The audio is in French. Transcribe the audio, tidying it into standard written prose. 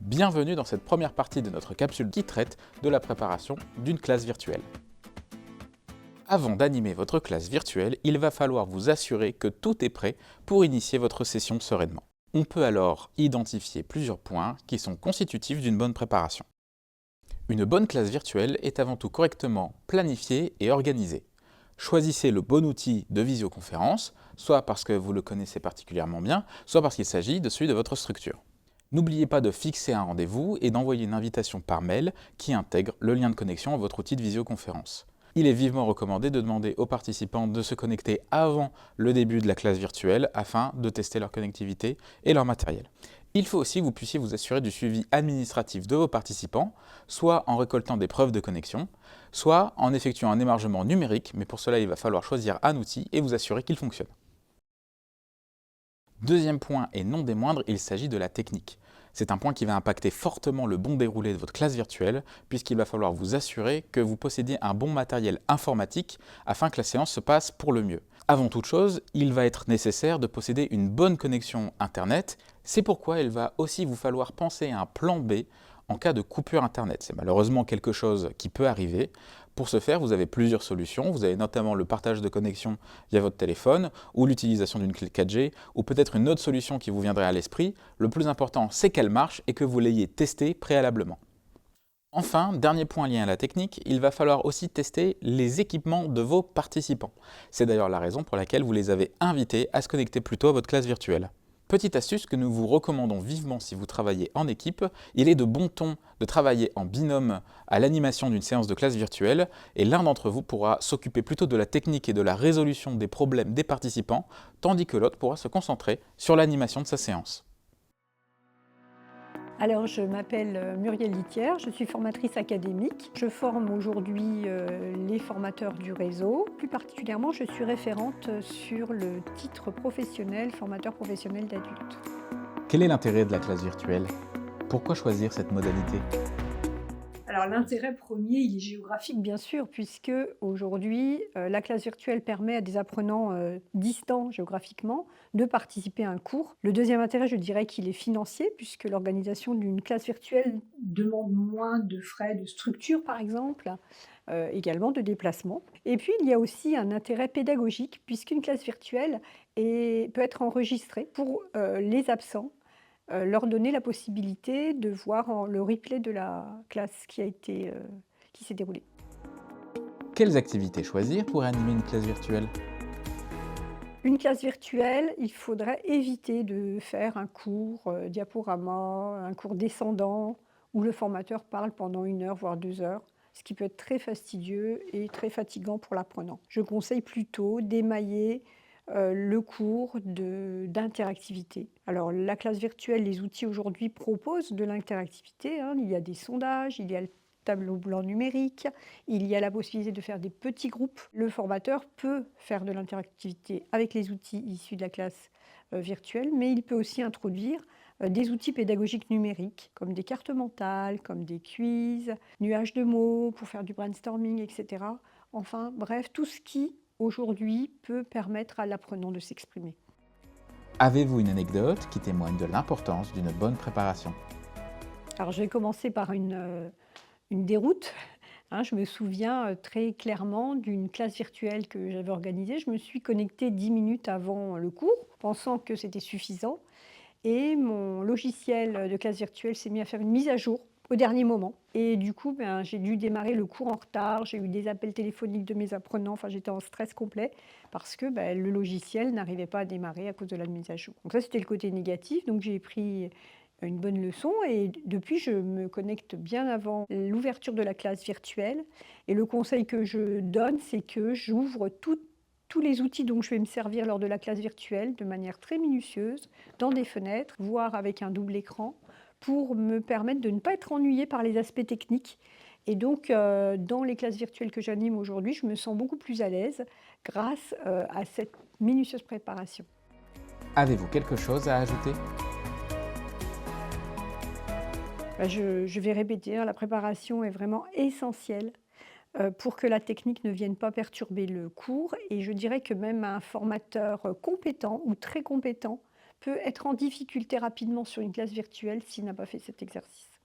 Bienvenue dans cette première partie de notre capsule qui traite de la préparation d'une classe virtuelle. Avant d'animer votre classe virtuelle, il va falloir vous assurer que tout est prêt pour initier votre session sereinement. On peut alors identifier plusieurs points qui sont constitutifs d'une bonne préparation. Une bonne classe virtuelle est avant tout correctement planifiée et organisée. Choisissez le bon outil de visioconférence, soit parce que vous le connaissez particulièrement bien, soit parce qu'il s'agit de celui de votre structure. N'oubliez pas de fixer un rendez-vous et d'envoyer une invitation par mail qui intègre le lien de connexion à votre outil de visioconférence. Il est vivement recommandé de demander aux participants de se connecter avant le début de la classe virtuelle afin de tester leur connectivité et leur matériel. Il faut aussi que vous puissiez vous assurer du suivi administratif de vos participants, soit en récoltant des preuves de connexion, soit en effectuant un émargement numérique, mais pour cela il va falloir choisir un outil et vous assurer qu'il fonctionne. Deuxième point, et non des moindres, il s'agit de la technique. C'est un point qui va impacter fortement le bon déroulé de votre classe virtuelle, puisqu'il va falloir vous assurer que vous possédiez un bon matériel informatique afin que la séance se passe pour le mieux. Avant toute chose, il va être nécessaire de posséder une bonne connexion Internet. C'est pourquoi il va aussi vous falloir penser à un plan B en cas de coupure Internet. C'est malheureusement quelque chose qui peut arriver. Pour ce faire, vous avez plusieurs solutions. Vous avez notamment le partage de connexion via votre téléphone ou l'utilisation d'une clé 4G ou peut-être une autre solution qui vous viendrait à l'esprit. Le plus important, c'est qu'elle marche et que vous l'ayez testée préalablement. Enfin, dernier point lié à la technique, il va falloir aussi tester les équipements de vos participants. C'est d'ailleurs la raison pour laquelle vous les avez invités à se connecter plus tôt à votre classe virtuelle. Petite astuce que nous vous recommandons vivement si vous travaillez en équipe, il est de bon ton de travailler en binôme à l'animation d'une séance de classe virtuelle et l'un d'entre vous pourra s'occuper plutôt de la technique et de la résolution des problèmes des participants, tandis que l'autre pourra se concentrer sur l'animation de sa séance. Alors, je m'appelle Muriel Litière, je suis formatrice académique. Je forme aujourd'hui les formateurs du réseau. Plus particulièrement, je suis référente sur le titre professionnel, formateur professionnel d'adultes. Quel est l'intérêt de la classe virtuelle? Pourquoi choisir cette modalité? Alors, l'intérêt premier, il est géographique, bien sûr, puisque aujourd'hui, la classe virtuelle permet à des apprenants distants géographiquement de participer à un cours. Le deuxième intérêt, je dirais qu'il est financier, puisque l'organisation d'une classe virtuelle demande moins de frais de structure, par exemple, également de déplacement. Et puis, il y a aussi un intérêt pédagogique, puisqu'une classe virtuelle peut être enregistrée pour les absents, leur donner la possibilité de voir le replay de la classe qui s'est déroulée. Quelles activités choisir pour animer une classe virtuelle? Une classe virtuelle, il faudrait éviter de faire un cours diaporama, un cours descendant, où le formateur parle pendant 1 heure, voire 2 heures, ce qui peut être très fastidieux et très fatigant pour l'apprenant. Je conseille plutôt d'émailler le cours d'interactivité. Alors la classe virtuelle, les outils aujourd'hui proposent de l'interactivité, hein. Il y a des sondages, il y a le tableau blanc numérique, il y a la possibilité de faire des petits groupes. Le formateur peut faire de l'interactivité avec les outils issus de la classe virtuelle, mais il peut aussi introduire des outils pédagogiques numériques, comme des cartes mentales, comme des quiz, nuages de mots pour faire du brainstorming, etc. Enfin, bref, tout ce qui, aujourd'hui, peut permettre à l'apprenant de s'exprimer. Avez-vous une anecdote qui témoigne de l'importance d'une bonne préparation? Alors, je vais commencer par une déroute. Hein, je me souviens très clairement d'une classe virtuelle que j'avais organisée. Je me suis connectée 10 minutes avant le cours, pensant que c'était suffisant. Et mon logiciel de classe virtuelle s'est mis à faire une mise à jour au dernier moment. Et du coup, j'ai dû démarrer le cours en retard. J'ai eu des appels téléphoniques de mes apprenants. Enfin, j'étais en stress complet parce que le logiciel n'arrivait pas à démarrer à cause de la mise à jour. Donc ça, c'était le côté négatif. Donc j'ai pris une bonne leçon et depuis, je me connecte bien avant l'ouverture de la classe virtuelle. Et le conseil que je donne, c'est que j'ouvre tous les outils dont je vais me servir lors de la classe virtuelle de manière très minutieuse, dans des fenêtres, voire avec un double écran, pour me permettre de ne pas être ennuyée par les aspects techniques. Et donc, dans les classes virtuelles que j'anime aujourd'hui, je me sens beaucoup plus à l'aise grâce à cette minutieuse préparation. Avez-vous quelque chose à ajouter? Je vais répéter, hein, la préparation est vraiment essentielle pour que la technique ne vienne pas perturber le cours et je dirais que même un formateur compétent ou très compétent peut être en difficulté rapidement sur une classe virtuelle s'il n'a pas fait cet exercice.